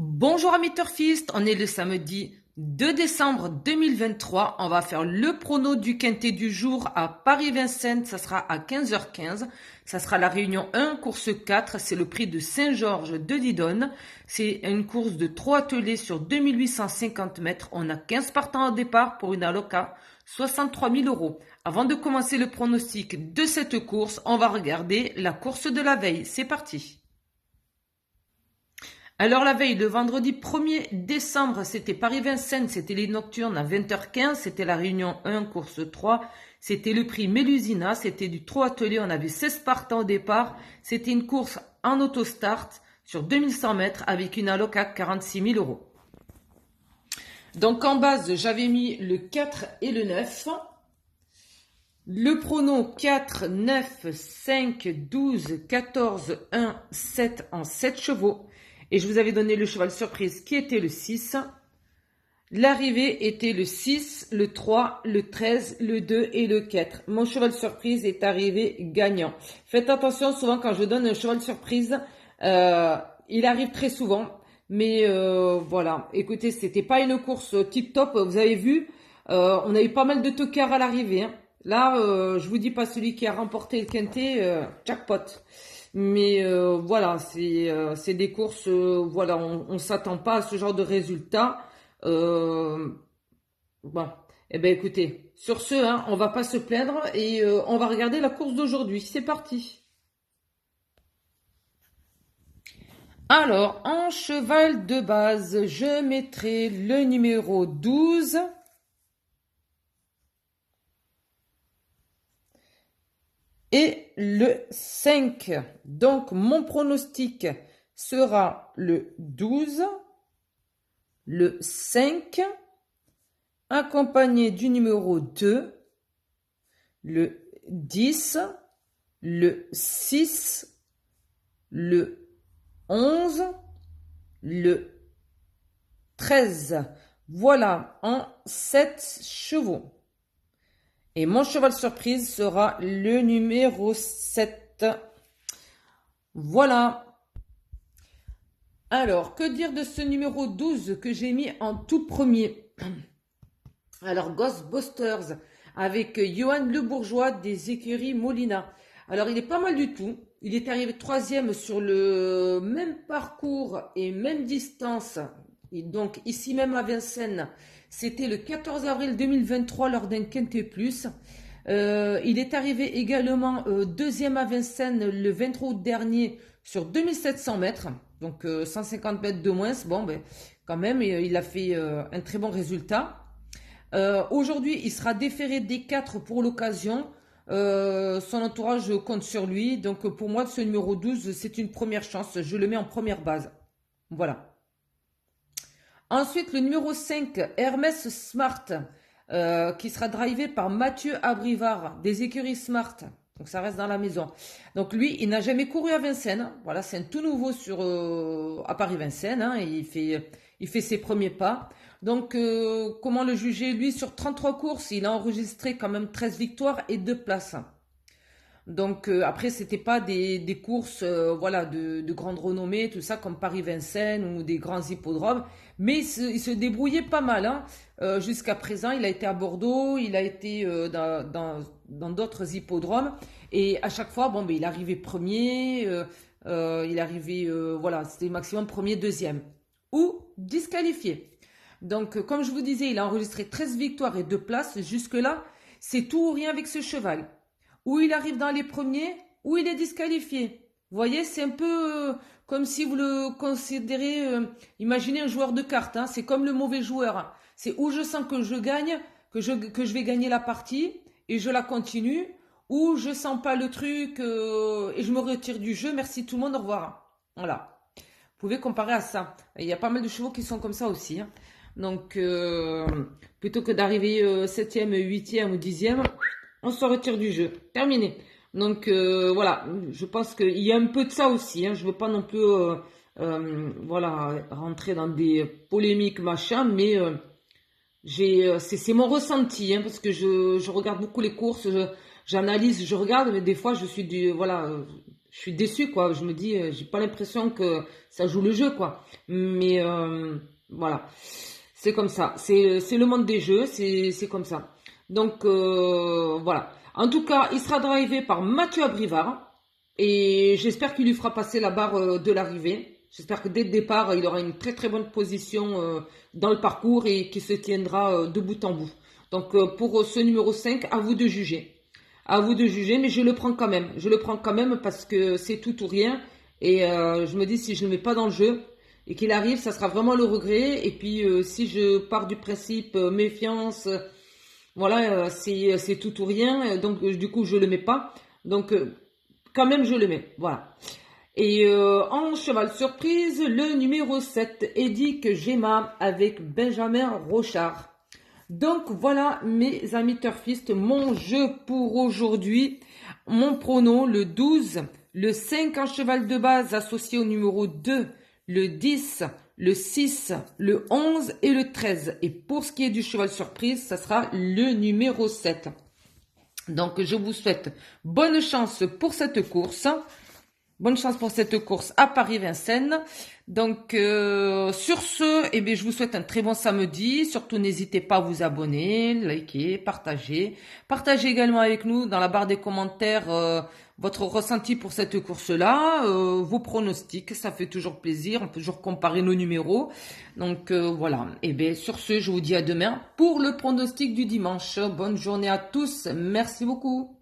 Bonjour amis turfistes, on est le samedi 2 décembre 2023. On va faire le prono du quintet du jour à Paris-Vincennes. Ça sera à 15h15. Ça sera la réunion 1, course 4. C'est le prix de Saint-Georges de Didonne. C'est une course de 3 attelés sur 2850 mètres. On a 15 partants au départ pour une alloca 63 000 euros. Avant de commencer le pronostic de cette course, on va regarder la course de la veille. C'est parti. Alors la veille, le vendredi 1er décembre, c'était Paris-Vincennes, c'était les nocturnes à 20h15, c'était la réunion 1, course 3, c'était le prix Mélusina, c'était du 3 atelier, on avait 16 partants au départ, c'était une course en autostart sur 2100 mètres avec une alloc à 46 000 euros. Donc en base, j'avais mis le 4 et le 9. Le prono 4, 9, 5, 12, 14, 1, 7 en 7 chevaux. Et je vous avais donné le cheval surprise qui était le 6. L'arrivée était le 6, le 3, le 13, le 2 et le 4. Mon cheval surprise est arrivé gagnant. Faites attention, souvent quand je donne un cheval surprise, il arrive très souvent. Mais voilà, écoutez, c'était pas une course tip top. Vous avez vu, on a eu pas mal de tocards à l'arrivée. Hein. Là, je vous dis pas celui qui a remporté le quintet, jackpot. Mais voilà, c'est des courses, voilà, on s'attend pas à ce genre de résultats. Bon, eh ben écoutez, sur ce, hein, on va pas se plaindre et on va regarder la course d'aujourd'hui. C'est parti. Alors, en cheval de base, je mettrai le numéro 12. Et le 5. Donc, mon pronostic sera le 12, le 5, accompagné du numéro 2, le 10, le 6, le 11, le 13. Voilà, en 7 chevaux. Et mon cheval surprise sera le numéro 7. Voilà. Alors, que dire de ce numéro 12 que j'ai mis en tout premier? Alors, Ghostbusters avec Johan Le Bourgeois des écuries Molina. Alors, il est pas mal du tout. Il est arrivé 3e sur le même parcours et même distance. Et donc, ici même à Vincennes. C'était le 14 avril 2023 lors d'un Quintet Plus. Il est arrivé également deuxième à Vincennes le 23 août dernier sur 2700 mètres. Donc 150 mètres de moins. Bon, ben, quand même, il a fait un très bon résultat. Aujourd'hui, il sera déféré des 4 pour l'occasion. Son entourage compte sur lui. Donc pour moi, ce numéro 12, c'est une première chance. Je le mets en première base. Voilà. Ensuite, le numéro 5, Hermès Smart, qui sera drivé par Mathieu Abrivard, des écuries Smart. Donc, ça reste dans la maison. Donc, lui, il n'a jamais couru à Vincennes. Voilà, c'est un tout nouveau à Paris-Vincennes. Hein, il fait ses premiers pas. Donc, comment le juger? Lui, sur 33 courses, il a enregistré quand même 13 victoires et 2 places. Donc après, c'était pas des courses voilà, de grande renommée, tout ça, comme Paris-Vincennes ou des grands hippodromes. Mais il se débrouillait pas mal. Hein. Jusqu'à présent, il a été à Bordeaux, il a été dans d'autres hippodromes. Et à chaque fois, bon, ben, il arrivait premier, il arrivait, voilà, c'était maximum premier, deuxième. Ou disqualifié. Donc, comme je vous disais, il a enregistré 13 victoires et 2 places. Jusque-là, c'est tout ou rien avec ce cheval. Ou il arrive dans les premiers, ou il est disqualifié. Vous voyez, c'est un peu comme si vous le considérez, imaginez un joueur de cartes, hein, c'est comme le mauvais joueur. C'est où je sens que je gagne, que je vais gagner la partie, et je la continue, ou je sens pas le truc, et je me retire du jeu, merci tout le monde, au revoir. Voilà. Vous pouvez comparer à ça. Il y a pas mal de chevaux qui sont comme ça aussi. Hein. Donc, plutôt que d'arriver 7e, 8e ou 10e, on se retire du jeu. Terminé. Donc voilà, je pense qu'il y a un peu de ça aussi. Hein. Je ne veux pas non plus voilà, rentrer dans des polémiques, machin, mais c'est mon ressenti, hein, parce que je regarde beaucoup les courses, j'analyse, je regarde, mais des fois je suis voilà, je suis déçue, quoi. Je me dis, j'ai pas l'impression que ça joue le jeu, quoi. Mais voilà, c'est comme ça. C'est le monde des jeux, c'est comme ça. Donc voilà. En tout cas, il sera drivé par Mathieu Abrivard. Et j'espère qu'il lui fera passer la barre de l'arrivée. J'espère que dès le départ, il aura une très très bonne position dans le parcours et qu'il se tiendra de bout en bout. Donc pour ce numéro 5, à vous de juger. À vous de juger, mais je le prends quand même. Je le prends quand même parce que c'est tout ou rien. Et je me dis, si je ne le mets pas dans le jeu et qu'il arrive, ça sera vraiment le regret. Et puis si je pars du principe méfiance, voilà, c'est tout ou rien. Donc du coup, je le mets pas. Donc quand même, je le mets. Voilà. Et en cheval surprise, le numéro 7, Edic Gemma avec Benjamin Rochard. Donc voilà mes amis turfistes, mon jeu pour aujourd'hui. Mon prono, le 12, le 5 en cheval de base associé au numéro 2, le 10, le 6, le 11 et le 13. Et pour ce qui est du cheval surprise, ça sera le numéro 7. Donc je vous souhaite bonne chance pour cette course. Bonne chance pour cette course à Paris-Vincennes. Donc, sur ce, eh bien, je vous souhaite un très bon samedi. Surtout, n'hésitez pas à vous abonner, liker, partager. Partagez également avec nous dans la barre des commentaires votre ressenti pour cette course-là, vos pronostics. Ça fait toujours plaisir. On peut toujours comparer nos numéros. Donc, voilà. Eh bien, sur ce, je vous dis à demain pour le pronostic du dimanche. Bonne journée à tous. Merci beaucoup.